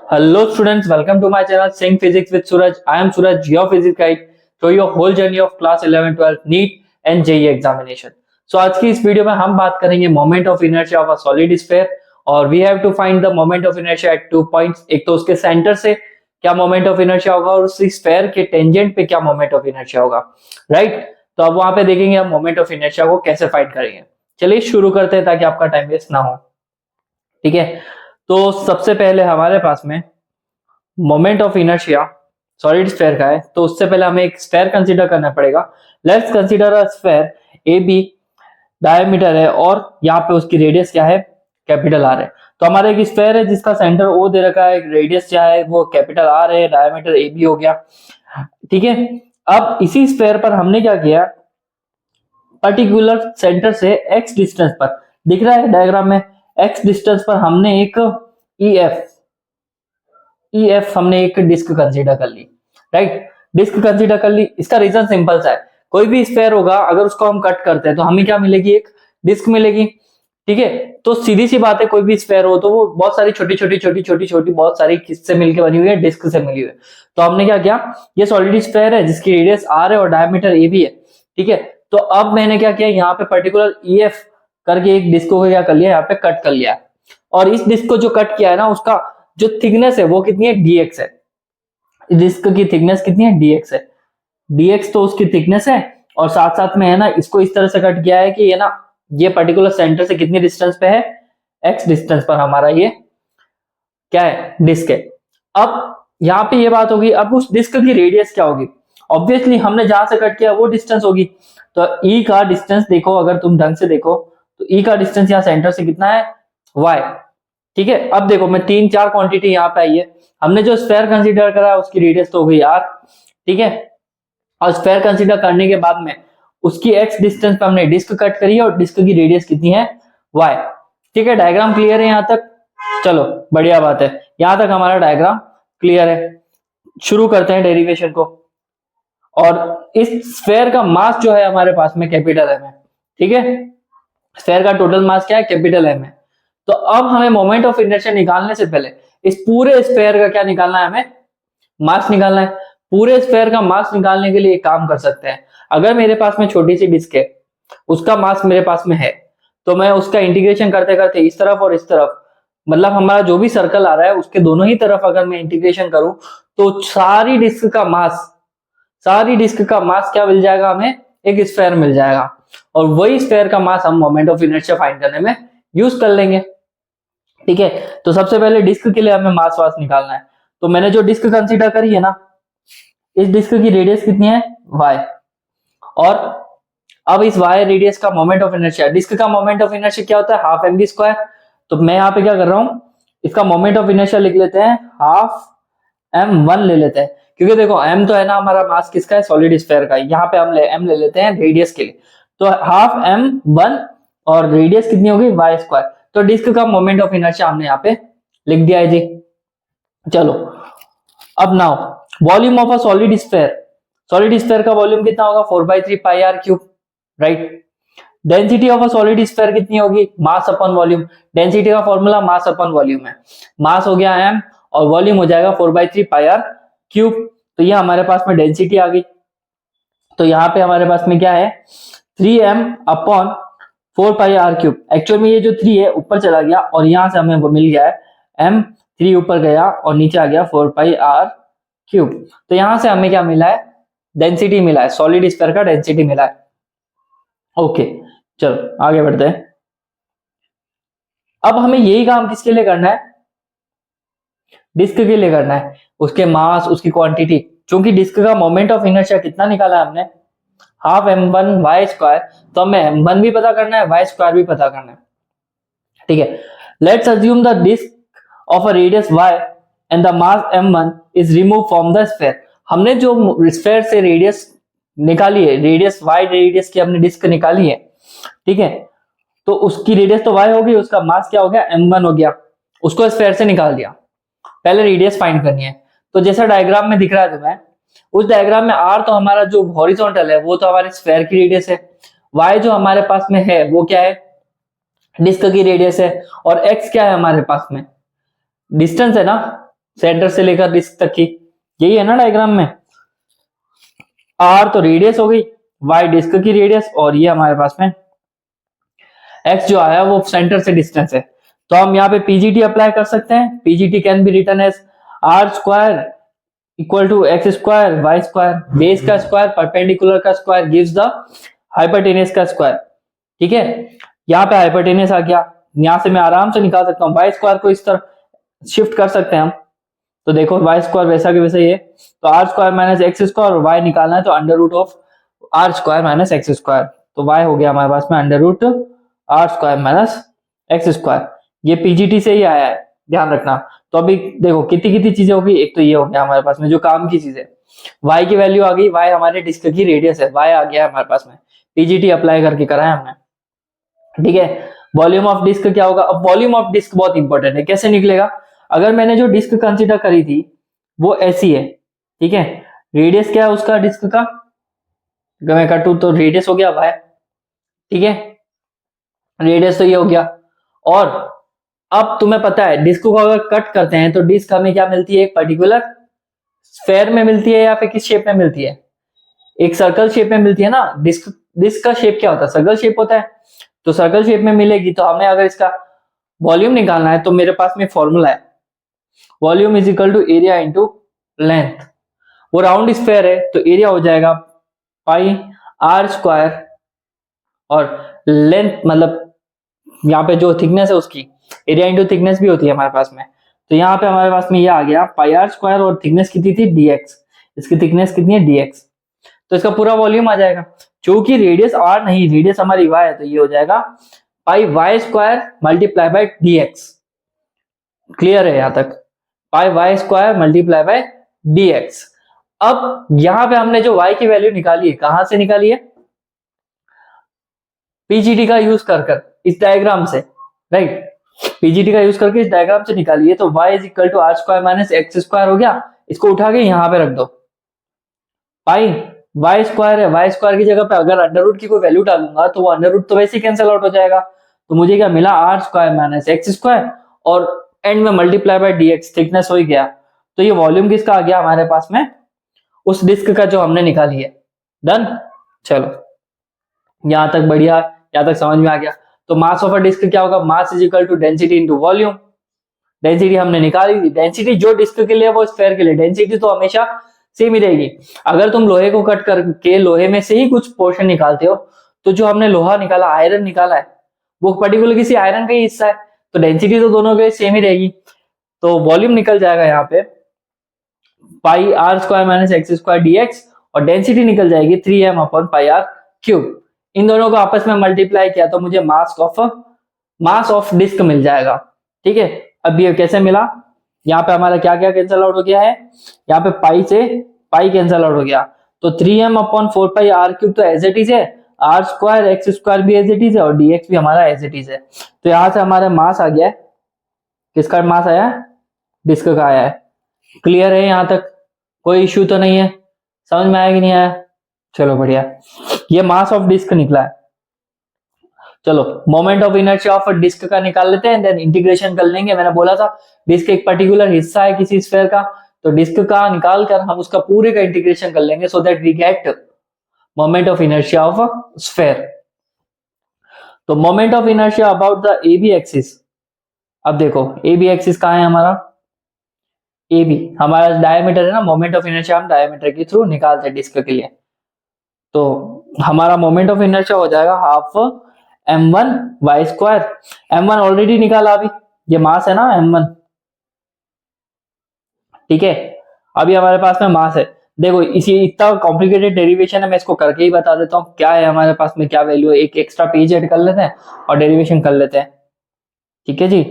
Hello students, welcome to my channel Sing Physics with Suraj. I am Suraj, your physics guide through your whole journey of class 11, 12, NEET and JEE examination. So आज की इस video में हम बात करेंगे moment of inertia of a solid sphere और we have to find the moment of inertia at 2 points. एक तो उसके सेंटर से क्या मोमेंट ऑफ इनर्शिया होगा और उस स्फीयर के टेंजेंट पे क्या मोमेंट ऑफ इनर्शिया होगा, राइट। तो अब वहां पे देखेंगे हम मोमेंट ऑफ इनर्शिया को कैसे फाइंड करेंगे। चलिए शुरू करते हैं ताकि आपका टाइम वेस्ट ना हो, ठीक है। तो सबसे पहले हमारे पास में moment of inertia solid sphere का है, तो उससे पहले हमें एक स्फीयर कंसीडर करना पड़ेगा। Let's consider a sphere A B, diameter है और यहाँ पे उसकी रेडियस क्या है, कैपिटल आर है। तो हमारा एक स्फीयर है जिसका सेंटर ओ दे रखा है, रेडियस क्या है वो कैपिटल आर है, डायमीटर ए बी हो गया, ठीक है। अब इसी स्फीयर पर हमने क्या किया, पर्टिकुलर सेंटर से एक्स डिस्टेंस पर, दिख रहा है डायग्राम में, एक्स डिस्टेंस पर हमने एक EF हमने एक डिस्क कंसीडर कर ली, राइट। डिस्क कंसीडर कर ली, इसका रीजन सिंपल सा है, कोई भी स्फीयर होगा अगर उसको हम कट करते हैं तो हमें क्या मिलेगी, एक डिस्क मिलेगी, ठीक है। तो सीधी सी बात है, कोई भी स्फीयर हो तो वो बहुत सारी छोटी छोटी बहुत सारी किससे मिलकर बनी हुई है, डिस्क से मिली हुई है। तो हमने क्या किया, ये सॉलिड स्फीयर है जिसकी रेडियस आर है और डायमीटर ए भी है, ठीक है। तो अब मैंने क्या किया, यहाँ पे पर्टिकुलर EF करके एक डिस्क को क्या कर लिया, यहाँ पे कट कर लिया, और इस डिस्क को जो कट किया है ना, उसका जो थिकनेस है वो कितनी है, dx है। डिस्क की थिकनेस कितनी है, dx है। dx तो उसकी थिकनेस है, और साथ साथ में है ना, इसको इस तरह से कट किया है कि ये ना, ये पर्टिकुलर सेंटर से कितनी डिस्टेंस पे है, x डिस्टेंस पर हमारा ये क्या है, डिस्क है। अब यहाँ पे ये बात होगी, अब उस डिस्क की रेडियस क्या होगी, ऑब्वियसली हमने जहां से कट किया वो डिस्टेंस होगी। तो E का डिस्टेंस देखो, अगर तुम ढंग से देखो तो E का डिस्टेंस यहाँ सेंटर से कितना है, y, ठीक है। अब देखो, मैं 3-4 क्वांटिटी यहाँ पे आई है, हमने जो स्फीयर कंसीडर करा उसकी रेडियस तो हो गई r, ठीक है। और स्फीयर कंसीडर करने के बाद में उसकी x डिस्टेंस पे हमने डिस्क कट करी है और डिस्क की रेडियस कितनी है, y, ठीक है। डायग्राम क्लियर है यहाँ तक, चलो बढ़िया बात है, यहाँ तक हमारा डायग्राम क्लियर है। शुरू करते हैं डेरिवेशन को। और इस स्फीयर का मास जो है हमारे पास में कैपिटल M है, ठीक है। स्फीयर का टोटल मास क्या है, कैपिटल M है। तो अब हमें मोमेंट ऑफ इनर्शिया निकालने से पहले इस पूरे स्फीयर का क्या निकालना है, हमें मास निकालना है। पूरे स्फीयर का मास निकालने के लिए एक काम कर सकते हैं, अगर मेरे पास में छोटी सी डिस्क है, उसका मास मेरे पास में है, तो मैं उसका इंटीग्रेशन करते करते इस तरफ और इस तरफ, मतलब हमारा जो भी सर्कल आ रहा है उसके दोनों ही तरफ अगर मैं इंटीग्रेशन करूं तो सारी डिस्क का मास क्या मिल जाएगा, हमें एक स्फीयर मिल जाएगा, और वही स्फीयर का मास हम मोमेंट ऑफ इनर्शिया फाइंड करने में यूज कर लेंगे, ठीक है। तो सबसे पहले डिस्क के लिए हमें मास वास निकालना है। तो मैंने जो डिस्क कंसीडर करी है ना, इस डिस्क की रेडियस कितनी है, y, और अब इस y रेडियस का मोमेंट ऑफ इनर्शिया, डिस्क का मोमेंट ऑफ इनर्शिया क्या होता है, हाफ mv²। तो मैं यहाँ पे क्या कर रहा हूँ, इसका मोमेंट ऑफ इनर्शिया लिख लेते हैं, हाफ m1 ले लेते हैं, क्योंकि देखो m तो है ना हमारा मास किसका है, सॉलिड स्फीयर का, यहाँ पे हम m ले लेते हैं रेडियस के लिए। तो हाफ m1 और रेडियस कितनी होगी, y²। तो डिस्क का मोमेंट ऑफ इनर्शिया हमने यहाँ पे लिख दिया है जी। चलो अब now volume of a solid sphere का वॉल्यूम कितना होगा, 4/3 पाई r cube, right. Density of a solid sphere कितनी होगी, मास अपॉन वॉल्यूम। डेंसिटी का फॉर्मूला मास अपॉन वॉल्यूम है, मास हो गया m और वॉल्यूम हो जाएगा 4/3 पाई r क्यूब। तो ये हमारे पास में डेंसिटी आ गई। तो यहाँ पे हमारे पास में क्या है, 3m अपॉन 4 पाई r क्यूब। एक्चुअल में ये जो 3 है ऊपर चला गया और यहां से हमें वो मिल गया है m, 3 ऊपर गया और नीचे आ गया 4 पाई r क्यूब। तो यहां से हमें क्या मिला है, डेंसिटी मिला है, सॉलिड स्फीयर का डेंसिटी मिला है। ओके चलो आगे बढ़ते हैं। अब हमें यही काम किसके लिए करना है, डिस्क के लिए करना है, उसके मास, उसकी क्वांटिटी। चूंकि डिस्क का मोमेंट ऑफ इनर्शिया कितना निकाला है हमने, हाफ m1 y², तो हमें m1 भी पता करना है, y² भी पता करना है, ठीक है। Let's assume the disc of a radius y and the mass m1 is remove from the sphere. हमने जो स्फीयर से रेडियस निकाली है, रेडियस y रेडियस की हमने डिस्क निकाली है, ठीक है। तो उसकी रेडियस तो y होगी, उसका मास क्या हो गया, m1 हो गया, उसको स्फीयर से निकाल दिया। पहले रेडियस फाइंड करनी है। तो जैसा डायग्राम में दिख रहा है तुम्हें, उस डायग्राम में r तो हमारा जो हॉरिजॉन्टल है वो तो हमारे स्फीयर की रेडियस है, y जो हमारे पास में है वो क्या है, डिस्क की रेडियस है, और x क्या है हमारे पास में, डिस्टेंस है ना, सेंटर से लेकर डिस्क तक की, यही है ना डायग्राम में। आर तो रेडियस हो गई, वाई डिस्क की रेडियस, और ये हमारे पास में एक्स जो आया वो सेंटर से डिस्टेंस है। तो हम यहाँ पे पीजीटी अप्लाई कर सकते हैं। PGT can be written as R square equal to X square Y square, base का स्क्वायर परपेंडिकुलर का स्क्वायर गिव्स द हाइपोटेनस का स्क्वायर। ठीक है, यहाँ पे हाइपोटेनस आ गया, यहाँ से मैं आराम से निकाल सकता हूँ। वाई स्क्वायर को इस तरह शिफ्ट कर सकते हैं हम, तो देखो वाई स्क्वायर वैसा के वैसा ही है, तो R square minus x square, और वाई निकालना है तो under root of R square minus x square. तो वाई हो गया हमारे पास में under root R square minus x square. ये पीजीटी से ही आया है, ध्यान रखना। तो अभी देखो कितनी कितनी चीजें होगी, एक तो ये हो गया हमारे पास में जो काम की चीज है, वाई की वैल्यू आ गई, वाई हमारे डिस्क की रेडियस है, वाई आ गया हमारे पास में, पीजीटी अप्लाई करके कराया हमने। ठीक है, वॉल्यूम ऑफ डिस्क क्या होगा। अब वॉल्यूम ऑफ डिस्क बहुत इंपॉर्टेंट है, कैसे निकलेगा। अगर मैंने जो डिस्क कंसीडर करी थी वो ऐसी है, ठीक है, रेडियस क्या है उसका डिस्क का, अगर मैं काटू तो रेडियस हो गया वाई, ठीक है, रेडियस तो ये हो गया। और अब तुम्हें पता है डिस्क को अगर कट करते हैं तो डिस्क हमें क्या मिलती है, एक पर्टिकुलर स्फेयर में मिलती है या फिर किस शेप में मिलती है, एक सर्कल शेप में मिलती है ना। डिस्क डिस्क का शेप क्या होता है, सर्कल शेप होता है, तो सर्कल शेप में मिलेगी। तो हमें अगर इसका वॉल्यूम निकालना है तो मेरे पास में फॉर्मूला है, volume is equal to area into length. वो राउंड स्फेयर है तो एरिया हो जाएगा पाई आर स्क्वायर, और लेंथ मतलब यहाँ पे जो थिकनेस है उसकी एरिया इंटू थिकनेस भी होती है हमारे पास में। तो यहाँ पे हमारे पास में ये आ गया पाई आर स्क्वायर, और थिकनेस कितनी थी dx, इसकी थिकनेस कितनी है dx, तो इसका पूरा वॉल्यूम आ जाएगा। चूंकि रेडियस आर नहीं, रेडियस हमारी वाई है, तो ये हो जाएगा pi Y square multiply by dx। Clear है यहाँ तक, pi Y square multiply by dx। अब यहाँ पे हमने जो y की वैल्यू निकाली है, कहां से निकाली है, पीजीटी का यूज कर इस डायग्राम से, राइट, पीजीटी का यूज करके इस डायग्राम से निकालिए। तो y is equal to R square minus x square हो गया, इसको उठा के यहाँ पे रख दो, पाई वाई स्क्वायर है, वाई स्क्वायर की जगह पे अगर अंडर रूट की कोई वैल्यू डालूंगा तो वो अंडर रूट तो वैसे ही कैंसिल आउट हो जाएगा। तो मुझे क्या मिला, R square minus x square, और एंड में मल्टीप्लाई बाय dx, थिकनेस हो ही गया। तो ये वॉल्यूम किसका आ गया हमारे पास में, उस डिस्क का जो हमने निकाली है। डन, चलो यहां तक बढ़िया, यहां तक समझ में आ गया। तो मास ऑफ अ डिस्क क्या होगा, mass is equal to density into volume. Density हमने निकाली थी, डेंसिटी जो डिस्क के लिए वो स्फेयर के लिए डेंसिटी तो हमेशा सेम ही रहेगी। अगर तुम लोहे को कट करके लोहे में से ही कुछ पोर्शन निकालते हो, तो जो हमने लोहा निकाला, आयरन निकाला है, वो पर्टिकुलर किसी आयरन का ही हिस्सा है, तो डेंसिटी तो दोनों के सेम ही रहेगी। तो वॉल्यूम निकल जाएगा यहाँ पे pi are square minus x square dx, और डेंसिटी निकल जाएगी 3m upon pi are cube. इन दोनों को आपस में मल्टीप्लाई किया तो मुझे मास ऑफ डिस्क मिल जाएगा। ठीक है, अब ये कैसे मिला, यहाँ पे हमारा क्या क्या कैंसिल आउट हो गया है, यहाँ पे पाई से पाई कैंसिल आउट हो गया, तो 3m upon 4 pi are cube तो एज इट इज है, आर स्क्वायर एक्स स्क्वायर भी एज इट इज है, और dx भी हमारा एज इट इज है। तो यहाँ से हमारा मास आ गया है, किसका मास आया है, डिस्क का आया है। क्लियर है यहाँ तक, कोई इश्यू तो नहीं है, समझ में आया कि नहीं आया, चलो बढ़िया, ये मास ऑफ डिस्क निकला है। चलो moment of inertia of disc का निकाल लेते हैं, देन इंटीग्रेशन कर लेंगे। मैंने बोला था डिस्क एक पर्टिकुलर हिस्सा है किसी स्फीयर का, तो डिस्क का निकाल कर हम उसका पूरे का इंटीग्रेशन कर लेंगे, so that we get moment of inertia of sphere. तो moment of inertia about the a b axis, अब देखो ए बी एक्सिस कहाँ है हमारा, ए बी हमारा डायमीटर है ना, मोमेंट ऑफ इनर्शिया हम डायमीटर के थ्रू निकालते हैं डिस्क के लिए। तो हमारा मोमेंट ऑफ इनर्शिया हो जाएगा half m1 Y square, m1 already निकाला अभी, ये मास है ना m1, ठीक है, अभी हमारे पास में मास है। देखो इसी इतना कॉम्प्लिकेटेड डेरिवेशन है, मैं इसको करके ही बता देता हूँ क्या है हमारे पास में, क्या वैल्यू है। एक एक्स्ट्रा पेज ऐड कर लेते हैं और डेरिवेशन कर लेते हैं, ठीक है जी।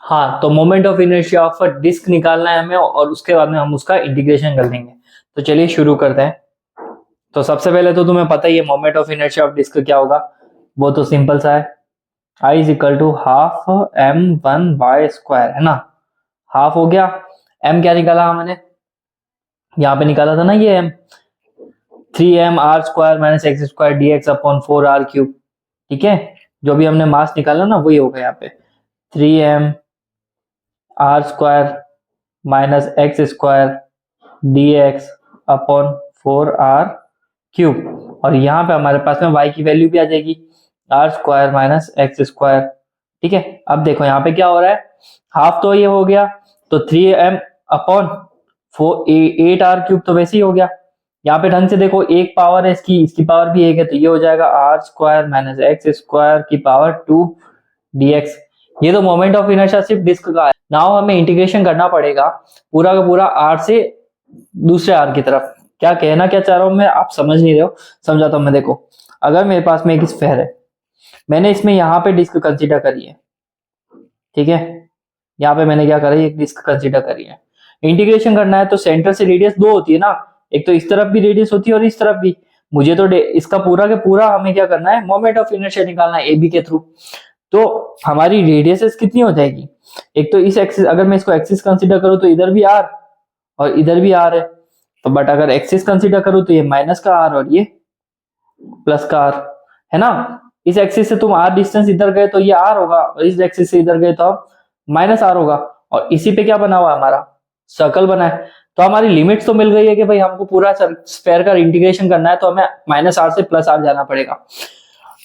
हाँ, तो moment of inertia of a disc निकालना है हमें, और उसके बाद में हम उसका इंटीग्रेशन कर लेंगे। तो चलिए शुरू करते हैं। तो सबसे पहले तो तुम्हें पता ही है moment of inertia of disc क्या होगा, वो तो सिंपल सा है, I is equal to half m1 Y square, है ना, हाफ हो गया, m क्या निकाला हमने, यहाँ पे निकाला था ना ये m, 3m R square minus x square dx upon 4 R cube, ठीक है, जो भी हमने मास निकाला ना वही होगा यहाँ पे 3m R square minus x square D X upon 4r³ और यहाँ पे हमारे पास में y की वैल्यू भी आ जाएगी R square minus x square. ठीक है, अब देखो यहाँ पे क्या हो रहा है, हाफ तो ये हो गया तो 3m अपॉन 8r³ तो वैसे ही हो गया। यहाँ पे ढंग से देखो, एक पावर है इसकी पावर भी एक है, तो ये हो जाएगा R square minus x square की पावर 2 dx। ये तो मोमेंट ऑफ इनर्शिया सिर्फ डिस्क का है। नाउ हमें इंटीग्रेशन करना पड़ेगा पूरा का पूरा आर से दूसरे आर की तरफ। क्या कहना क्या चाह रहा हूं मैं, आप समझ नहीं रहे हो, समझाता हूं मैं। देखो, अगर मेरे पास में एक स्फेयर है, मैंने इसमें यहाँ पे डिस्क कंसीडर करी है, ठीक है, यहाँ पे मैंने क्या करा है, एक डिस्क कंसीडर करी है। इंटीग्रेशन करना है तो सेंटर से रेडियस 2 होती है ना, एक तो इस तरफ भी रेडियस होती है और इस तरफ भी। मुझे तो इसका पूरा के पूरा हमें क्या करना है, मोमेंट ऑफ इनर्शिया निकालना है AB के थ्रू। तो हमारी रेडियसेस कितनी हो जाएगी, एक तो इस एक्सिस, अगर मैं इसको एक्सिस कंसीडर करूं तो इधर भी R और इधर भी R है, तो बट अगर एक्सिस कंसीडर करूं तो ये माइनस का R और ये प्लस का R है ना। इस एक्सिस से तुम R डिस्टेंस इधर गए तो ये R होगा, और इस एक्सिस से इधर गए तो माइनस R होगा। और इसी पे क्या बना हुआ है, हमारा सर्कल बना है। तो हमारी लिमिट्स तो मिल गई है कि भाई हमको पूरा स्फेयर का इंटीग्रेशन करना है, तो हमें -R से +R जाना पड़ेगा।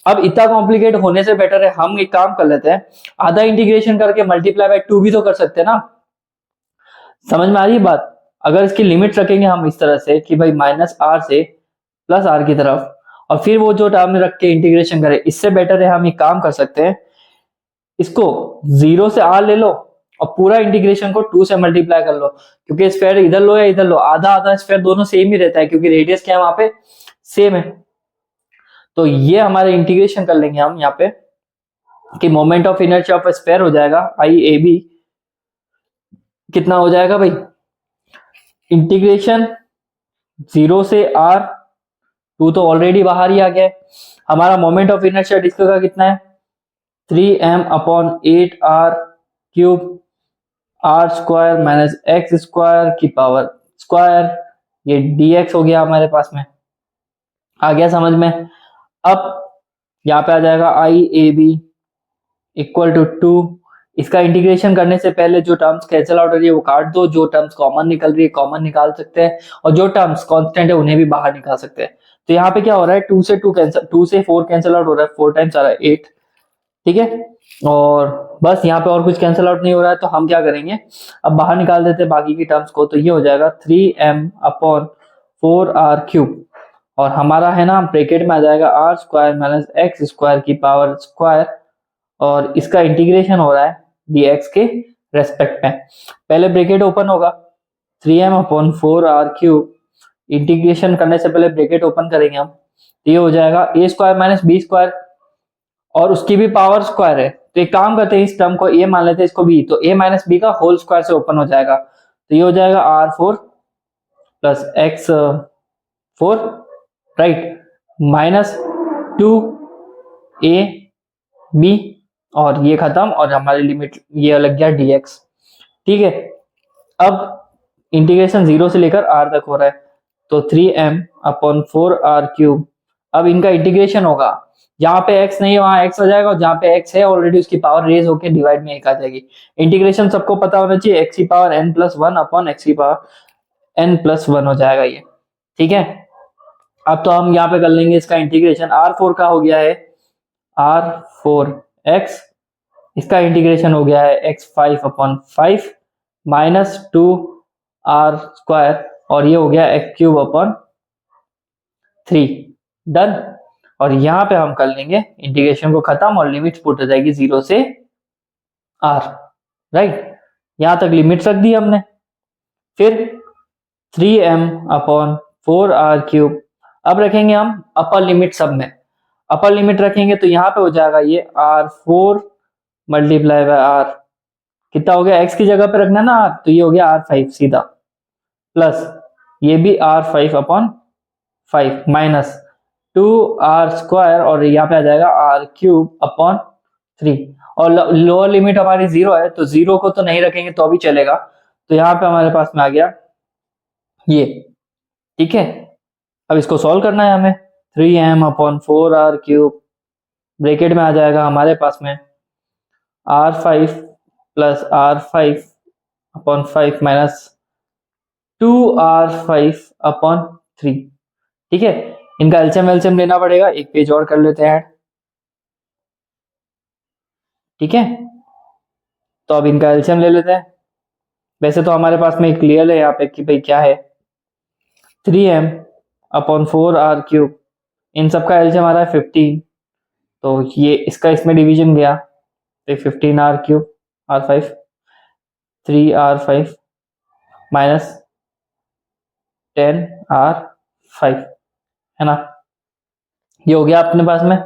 अब इतना कॉम्प्लिकेट होने से बेटर है हम एक काम कर लेते हैं, आधा इंटीग्रेशन करके मल्टीप्लाई बाय 2 भी तो कर सकते हैं ना। समझ में आ रही है बात। अगर इसकी लिमिट रखेंगे हम इस तरह से कि भाई -R से +R की तरफ, और फिर वो जो टर्म रख के इंटीग्रेशन करें, इससे बेटर है हम एक काम कर सकते हैं, इसको 0 से R ले लो और पूरा इंटीग्रेशन को 2 से मल्टीप्लाई कर लो, क्योंकि स्फेयर इधर लो या इधर लो, आधा आधा स्फेयर दोनों सेम ही रहता है, क्योंकि रेडियस क्या है वहां पे, सेम है। तो ये हमारे इंटीग्रेशन कर लेंगे हम यहाँ पे कि moment of inertia of sphere हो जाएगा IAB, कितना हो जाएगा भाई, इंटीग्रेशन 0 से R, 2 तो ऑलरेडी बाहर ही आ गया है। हमारा मोमेंट ऑफ इनर्शिया डिस्क का कितना है, 3m upon 8r³ R square minus x square की पावर स्क्वायर, ये dx हो गया हमारे पास में, आ गया समझ में। अब यहाँ पे आ जाएगा IAB इक्वल टू 2। इसका इंटीग्रेशन करने से पहले जो टर्म्स कैंसिल आउट हो रही है वो काट दो, जो टर्म्स कॉमन निकल रही है कॉमन निकाल सकते हैं, और जो टर्म्स कांस्टेंट है उन्हें भी बाहर निकाल सकते हैं। तो यहाँ पे क्या हो रहा है, 2 से 2 कैंसिल, 2 से 4 कैंसिल आउट हो रहा है, 4 टाइम्स आ रहा है 8, ठीक है। और बस यहाँ पे और कुछ कैंसिल आउट नहीं हो रहा है, तो हम क्या करेंगे, अब बाहर निकाल देते हैं बाकी की टर्म्स को। तो ये हो जाएगा 3m अपॉन 4r³, और हमारा है ना ब्रैकेट में आ जाएगा R square minus x square की पावर स्क्वायर, और इसका इंटीग्रेशन हो रहा है dx के रेस्पेक्ट में। पहले ब्रैकेट ओपन होगा, 3m अपॉन 4r³, इंटीग्रेशन करने से पहले ब्रैकेट ओपन करेंगे हम, तो ये हो जाएगा a square minus b square, और उसकी भी पावर स्क्वायर है। तो एक काम करते हैं, इस टर्म को a मान लेते हैं, इसको b, तो a माइनस बी का होल स्क्वायर से ओपन हो जाएगा, तो ये हो जाएगा R4 plus x4 right minus 2ab, और ये खत्म, और हमारी लिमिट ये लग गया dx, ठीक है। अब इंटीग्रेशन 0 से लेकर r तक हो रहा है, तो 3m अपॉन 4r³। अब इनका इंटीग्रेशन होगा, जहां पे x नहीं है वहां x आ जाएगा, और जहां पे x है ऑलरेडी उसकी पावर रेज होकर डिवाइड में 1 आ जाएगी। इंटीग्रेशन सबको पता होना चाहिए, x की पावर n+1 अपॉन x की पावर n+1 हो जाएगा ये, ठीक है। अब तो हम यहाँ पे कर लेंगे इसका इंटीग्रेशन, R4 का हो गया है R4x, इसका इंटीग्रेशन हो गया है x5 upon 5 minus 2r square, और ये हो गया x³ अपॉन 3, डन। और यहाँ पे हम कर लेंगे इंटीग्रेशन को खत्म, और लिमिट पुट हो जाएगी 0 से R, राइट। यहाँ तक लिमिट रख दी हमने। फिर 3m अपॉन 4r³, अब रखेंगे हम अपर लिमिट सब में। अपर लिमिट रखेंगे तो यहाँ पे हो जाएगा ये R4 मल्टीप्लाई बाय R, कितना हो गया, x की जगह पे रखना ना R, तो ये हो गया R5 सीधा, प्लस ये भी R5 upon 5 minus 2r square, और यहाँ पे आ जाएगा R³ अपॉन 3, और लोअर लिमिट हमारी 0 है, तो 0 को तो नहीं रखेंगे तो भी चलेगा, तो यहाँ पे हमारे पास में आ गया ये, ठीक है। अब इसको सॉल्व करना है हमें, 3m अपॉन 4r³ ब्रैकेट में आ जाएगा हमारे पास में R5 plus R5 upon 5 minus 2R5 upon 3। ठीक है, इनका एलसीएम एलसीएम लेना पड़ेगा, एक पेज और कर लेते हैं। ठीक है, तो अब इनका एलसीएम ले लेते हैं। वैसे तो हमारे पास में क्लियर है यहाँ पे कि भाई क्या है, 3m अपॉन 4r क्यूब, इन सबका एलसीएम आ रहा है 15, तो ये इसका इसमें डिवीजन गया तो 15r cube R5 3r5 minus 10r5, है ना, ये हो गया अपने पास में।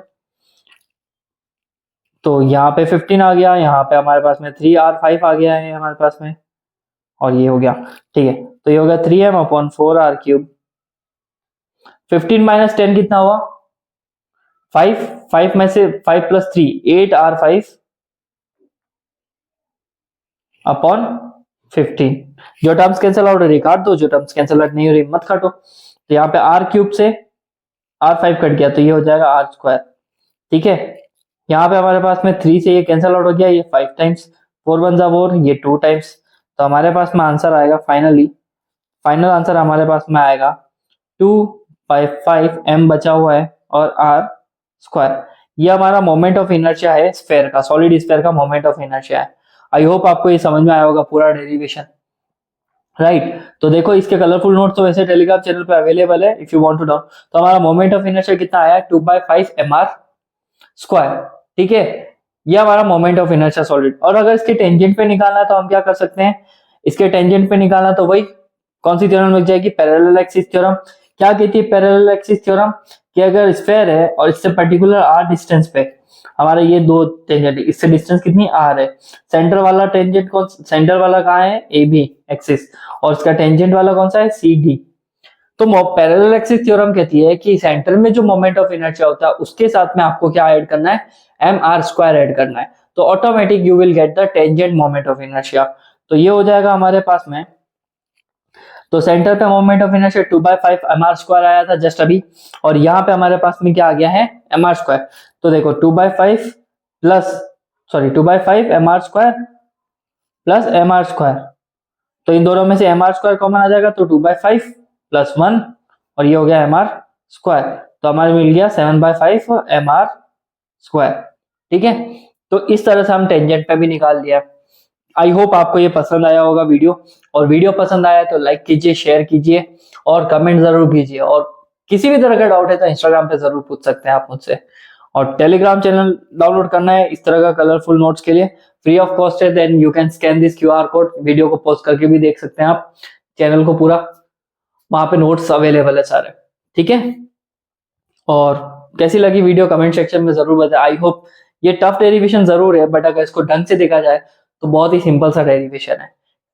तो यहाँ पे 15 आ गया, यहाँ पे हमारे पास में 3r5 आ गया है हमारे पास में, और ये हो गया। ठीक है, तो ये हो गया 3m upon 4r cube. 15 minus 10 कितना हुआ, 5, 5 में से 5 प्लस 3 8r5 अपॉन 15। जो टर्म्स कैंसिल आउट हो रही काट दो, जो टर्म्स कैंसिल आउट नहीं हो रही मत काटो। तो यहाँ पे r क्यूब से r5 कट गया तो ये हो जाएगा r²। ठीक है, यहाँ पे हमारे पास में 3 से ये कैंसिल आउट हो गया, ये 5 टाइम्स, 4 1 जा 4, ये 2 टाइम्स। तो हमारे पास में आंसर आएगा फाइनल आंसर हमारे पास में आएगा 2/5 m बचा हुआ है और r²। ये हमारा मोमेंट ऑफ इनर्शिया है स्फेयर का, सॉलिड स्फेयर का मोमेंट ऑफ इनर्शिया है। आई होप आपको ये समझ में आया होगा पूरा डेरिवेशन, राइट। तो देखो इसके कलरफुल नोट्स तो वैसे टेलीग्राम चैनल पे अवेलेबल है, if you want to down. तो हमारा मोमेंट ऑफ इनर्शिया कितना आया, 2/5 mr²। ठीक है, ये हमारा मोमेंट ऑफ इनर्शिया सॉलिड। और अगर इसके टेंजेंट पे निकालना है तो हम क्या कर सकते हैं, इसके टेंजेंट पे निकालना तो वही कौन सी थ्योरम लग जाएगी, पैरेलल एक्सिस थ्योरम। क्या कहती है पैरेलल एक्सिस थ्योरम, कि अगर स्फेयर है और इससे पर्टिकुलर r डिस्टेंस पे हमारा ये दो टेंजेंट, इससे डिस्टेंस कितनी r है, सेंटर वाला टेंजेंट कौन, सेंटर वाला कहाँ है AB एक्सिस, और इसका टेंजेंट वाला कौन सा है CD। तो पैरेलल एक्सिस थ्योरम कहती है कि सेंटर में जो मोमेंट ऑफ इनर्शिया होता है उसके साथ में आपको क्या ऐड करना है, mr² ऐड करना है, तो automatic you will get the tangent moment of inertia. तो ये हो जाएगा हमारे पास में, तो सेंटर पे मोमेंट ऑफ इनर्शिया 2/5 mr² आया था जस्ट अभी, और यहाँ पे हमारे पास में क्या आ गया है mr²। तो देखो 2/5 mr² प्लस mr², तो इन दोनों में से mr² कॉमन आ जाएगा तो 2/5 प्लस 1, और ये हो गया mr², तो हमारे मिल गया 7/5 mr²। ठीक है, तो इस तरह से हम टेंजेंट पे भी निकाल दिया। आई होप आपको ये पसंद आया होगा वीडियो, और वीडियो पसंद आया तो लाइक कीजिए, शेयर कीजिए और कमेंट जरूर कीजिए। और किसी भी तरह का डाउट है तो इंस्टाग्राम पे जरूर पूछ सकते हैं आप मुझसे। और टेलीग्राम चैनल डाउनलोड करना है इस तरह का कलरफुल नोट्स के लिए, फ्री ऑफ कॉस्ट है, then you can scan this QR code, video को पोस्ट करके भी देख सकते हैं आप चैनल को पूरा, वहां पे नोट्स अवेलेबल है सारे। ठीक है, और कैसी लगी वीडियो कमेंट सेक्शन में जरूर बताएं। आई होप, ये टफ डेरिवेशन जरूर है बट अगर इसको ढंग से देखा जाए तो बहुत ही सिंपल सा डेरिवेशन है।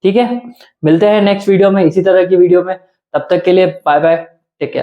ठीक है, मिलते हैं नेक्स्ट वीडियो में इसी तरह की वीडियो में, तब तक के लिए बाय बाय, टेक केयर।